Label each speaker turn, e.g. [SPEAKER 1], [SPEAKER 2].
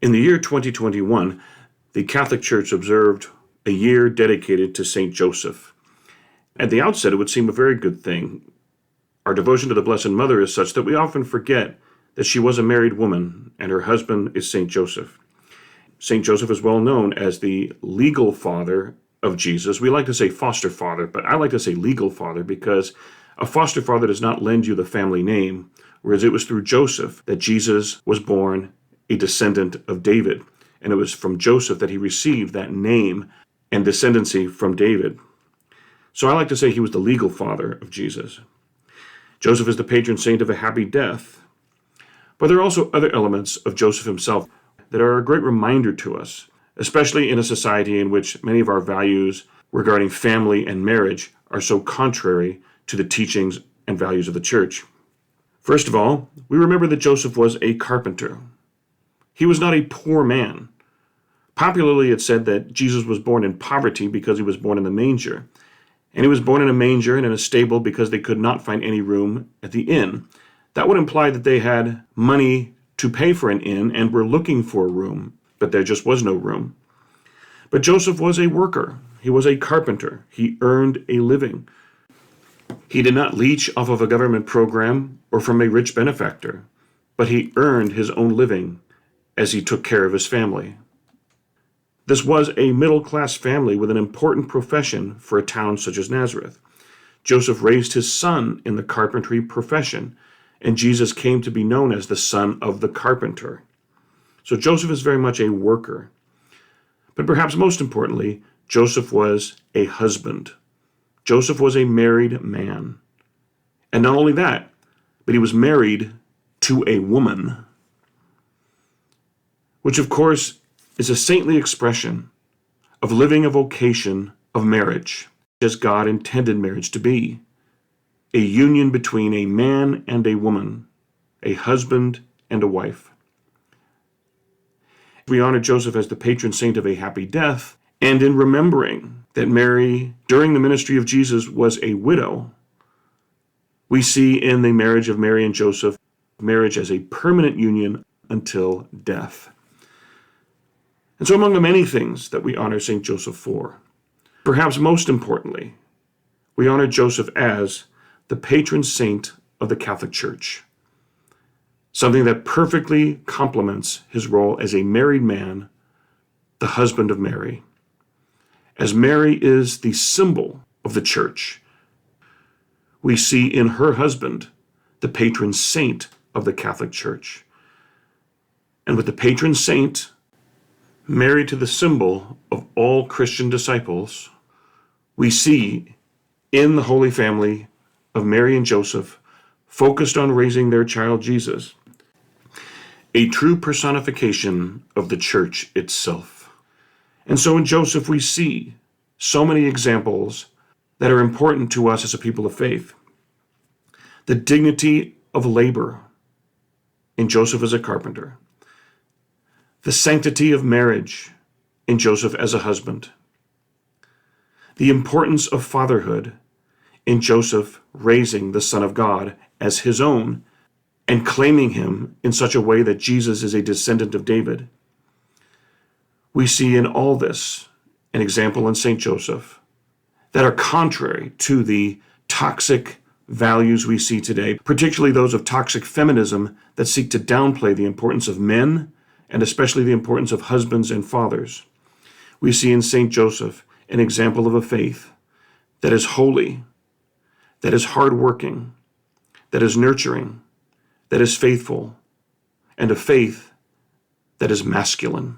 [SPEAKER 1] In the year 2021, the Catholic Church observed a year dedicated to St. Joseph. At the outset, it would seem a very good thing. Our devotion to the Blessed Mother is such that we often forget that she was a married woman and her husband is St. Joseph. St. Joseph is well known as the legal father of Jesus. We like to say foster father, but I like to say legal father because a foster father does not lend you the family name, whereas it was through Joseph that Jesus was born a descendant of David. And it was from Joseph that he received that name and descendancy from David. So I like to say he was the legal father of Jesus. Joseph is the patron saint of a happy death. But there are also other elements of Joseph himself that are a great reminder to us, especially in a society in which many of our values regarding family and marriage are so contrary to the teachings and values of the church. First of all, we remember that Joseph was a carpenter. He was not a poor man. Popularly, it's said that Jesus was born in poverty because he was born in the manger. And he was born in a manger and in a stable because they could not find any room at the inn. That would imply that they had money to pay for an inn and were looking for a room, but there just was no room. But Joseph was a worker. He was a carpenter. He earned a living. He did not leech off of a government program or from a rich benefactor, but he earned his own living as he took care of his family. This was a middle-class family with an important profession for a town such as Nazareth. Joseph raised his son in the carpentry profession, and Jesus came to be known as the son of the carpenter. So Joseph is very much a worker. But perhaps most importantly, Joseph was a husband. Joseph was a married man. And not only that, but he was married to a woman, which of course is a saintly expression of living a vocation of marriage, as God intended marriage to be. A union between a man and a woman, a husband and a wife. We honor Joseph as the patron saint of a happy death, and in remembering that Mary, during the ministry of Jesus, was a widow, we see in the marriage of Mary and Joseph, marriage as a permanent union until death. And so among the many things that we honor St. Joseph for, perhaps most importantly, we honor Joseph as the patron saint of the Catholic Church, something that perfectly complements his role as a married man, the husband of Mary. As Mary is the symbol of the Church, we see in her husband the patron saint of the Catholic Church. And with the patron saint married to the symbol of all Christian disciples, we see in the Holy Family of Mary and Joseph, focused on raising their child Jesus, a true personification of the Church itself. And so in Joseph we see so many examples that are important to us as a people of faith. The dignity of labor in Joseph as a carpenter. The sanctity of marriage in Joseph as a husband. The importance of fatherhood in Joseph raising the Son of God as his own and claiming him in such a way that Jesus is a descendant of David. We see in all this an example in St. Joseph that are contrary to the toxic values we see today, particularly those of toxic feminism that seek to downplay the importance of men and especially the importance of husbands and fathers. We see in St. Joseph an example of a faith that is holy, that is hardworking, that is nurturing, that is faithful, and a faith that is masculine.